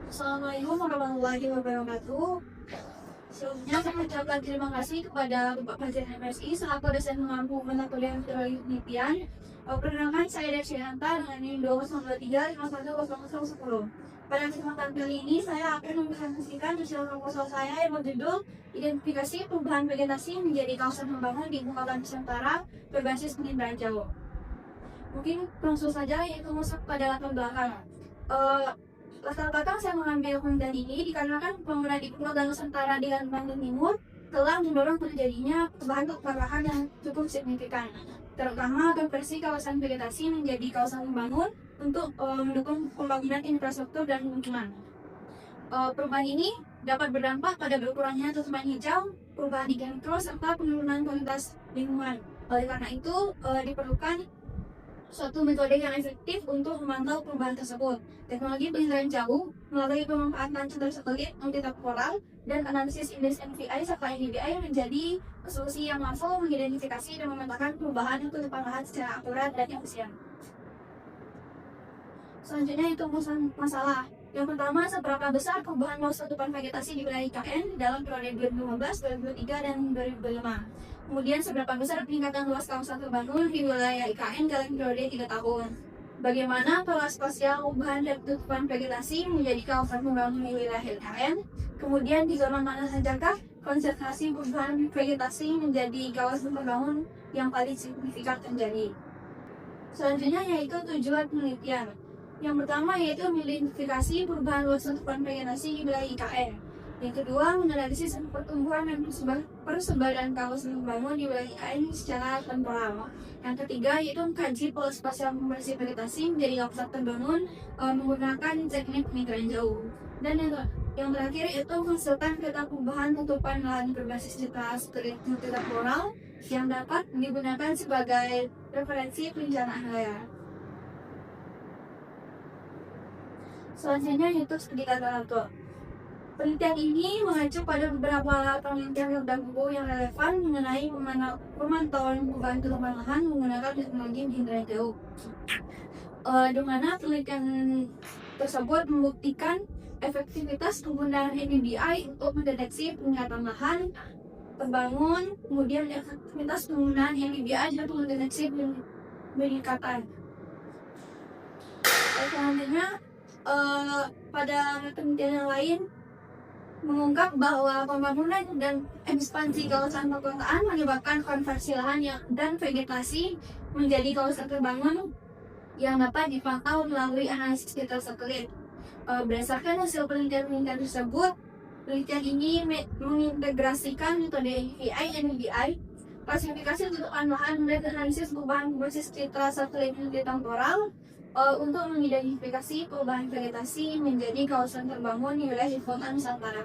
Assalamualaikum warahmatullahi wabarakatuh. Sebelumnya saya mengucapkan terima kasih kepada Bapak Presiden MSI selaku dosen mengampu mata kuliah Teori Penelitian. Perkenalkan saya Desyananta dengan NIM 203510010. Pada kesempatan kali ini saya akan mempresentasikan hasil proposal saya yang berjudul Identifikasi Perubahan Vegetasi menjadi Kawasan Pembangunan di Ibu Kota Nusantara berbasis penginderaan jauh. Mungkin langsung saja yaitu masuk pada latar belakang. Latar belakang saya mengambil penelitian ini dikarenakan pembangunan di Pulau dan Nusantara di Kalimantan Timur telah mendorong terjadinya perubahan lahan yang cukup signifikan, terutama konversi kawasan vegetasi menjadi kawasan pembangun untuk mendukung pembangunan infrastruktur dan lingkungan. Perubahan ini dapat berdampak pada berkurangnya tutupan hijau, perubahan iklim mikro, serta penurunan kualitas lingkungan. Oleh karena itu, diperlukan suatu metode yang efektif untuk memantau perubahan tersebut. Teknologi penginderaan jauh melalui pemanfaatan sensor satelit, multitemporal, dan analisis indeks NVI serta NDVI menjadi solusi yang mampu mengidentifikasi dan memetakan perubahan tutupan lahan secara akurat dan efisien. Selanjutnya itu masalah. Yang pertama, seberapa besar perubahan luas tutupan vegetasi di wilayah IKN dalam periode 2015, 2003, dan 2005. Kemudian, seberapa besar peningkatan luas kawasan terbangun di wilayah IKN dalam periode 3 tahun. Bagaimana pola spasial perubahan dan tutupan vegetasi menjadi kawasan pembangunan di wilayah IKN. Kemudian, di zona mana sajakah konsentrasi perubahan vegetasi menjadi kawasan pembangunan yang paling signifikan terjadi. Selanjutnya yaitu tujuan penelitian. Yang pertama yaitu mengidentifikasi perubahan luas tutupan vegetasi di wilayah IKN. Yang kedua, menganalisis pertumbuhan dan persebaran kawasan pembangunan di wilayah IKN secara temporal. Yang ketiga yaitu mengkaji pola spasial konversi vegetasi menjadi kawasan terbangun menggunakan teknik penginderaan jauh. Dan yang terakhir yaitu menghasilkan peta perubahan tutupan lahan berbasis citra satelit multitemporal yang dapat digunakan sebagai referensi perencanaan wilayah. Selanjutnya yaitu studi kata-kata. Penelitian ini mengacu pada beberapa penelitian terdahulu yang relevan mengenai pemantauan perubahan tutupan lahan menggunakan teknologi penginderaan jauh. Di mana penelitian tersebut membuktikan efektivitas penggunaan NDVI untuk mendeteksi peningkatan lahan terbangun, kemudian efektivitas penggunaan NDVI untuk mendeteksi peningkatan. Selanjutnya, pada penelitian yang lain mengungkap bahwa pembangunan dan ekspansi kawasan perkotaan menyebabkan konversi lahan dan vegetasi menjadi kawasan terbangun yang dapat dipantau melalui analisis data satelit. Berdasarkan hasil penelitian tersebut, penelitian ini mengintegrasikan metode NVI dan NDVI, klasifikasi tutupan lahan, dan analisis perubahan berbasis citra satelit multitemporal untuk mengidentifikasi perubahan vegetasi menjadi kawasan terbangun di wilayah Ibu Kota Nusantara.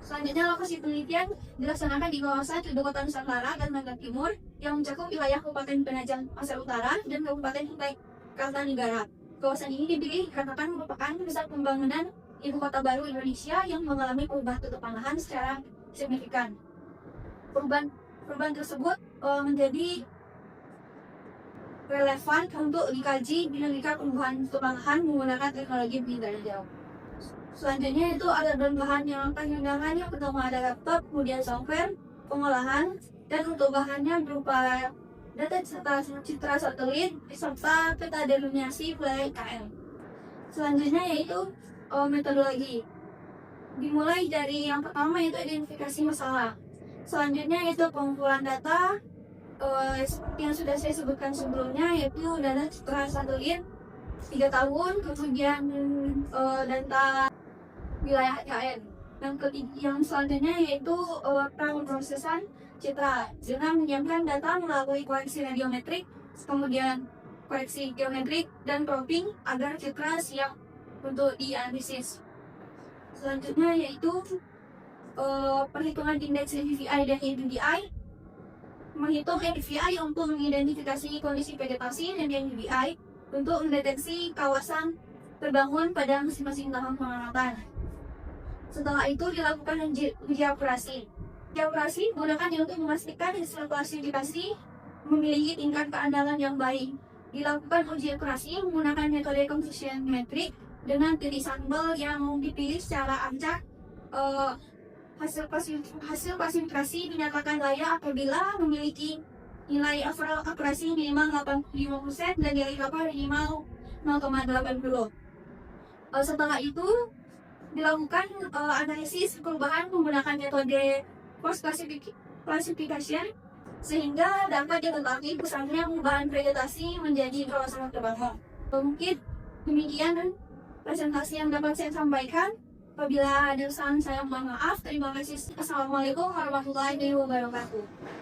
Selanjutnya, lokasi penelitian dilaksanakan di kawasan Ibu Kota Nusantara dan Kalimantan Timur yang mencakup wilayah Kabupaten Penajam Pasar Utara dan Kabupaten Kutai Kartanegara. Kawasan ini dipilih karena merupakan pusat pembangunan Ibu Kota baru Indonesia yang mengalami perubahan tutupan lahan secara signifikan. Perubahan tersebut menjadi relevan untuk dikaji dinamika perubahan tutupan lahan menggunakan teknologi penginderaan jauh. Selanjutnya itu ada bahan yang pertimbangan. Yang pertama ada laptop, kemudian software, pengolahan, dan untuk bahannya berupa data citra satelit serta peta delineasi wilayah IKN. Selanjutnya yaitu metodologi. Dimulai dari yang pertama yaitu identifikasi masalah. Selanjutnya yaitu pengumpulan data. Seperti yang sudah saya sebutkan sebelumnya yaitu data citra satelit 3 tahun, kemudian data wilayah IKN. Yang selanjutnya yaitu pemrosesan citra dengan menyiapkan data melalui koreksi radiometrik, kemudian koreksi geometrik dan cropping agar citra siap untuk dianalisis. Selanjutnya yaitu perhitungan indeks NVI dan NDVI. Menghitung NVI untuk mengidentifikasi kondisi vegetasi dan NDVI untuk mendeteksi kawasan terbangun pada masing-masing tahap pengamatan. Setelah itu dilakukan uji akurasi. Uji akurasi digunakan untuk memastikan hasil klasifikasi memiliki tingkat keandalan yang baik. Dilakukan uji akurasi menggunakan metode confusion metrik dengan titik sambal yang dipilih secara acak. Hasil klasifikasi dinyatakan layak apabila memiliki nilai overall akurasi minimal 85% dan nilai kapal minimal 0,80. Setelah itu dilakukan analisis perubahan menggunakan metode cross classification sehingga dapat diketahui besarnya perubahan vegetasi menjadi kawasan terbangun. Mungkin demikian presentasi yang dapat saya sampaikan. Apabila ada kesalahan saya mohon maaf. Terima kasih. Assalamualaikum warahmatullahi wabarakatuh.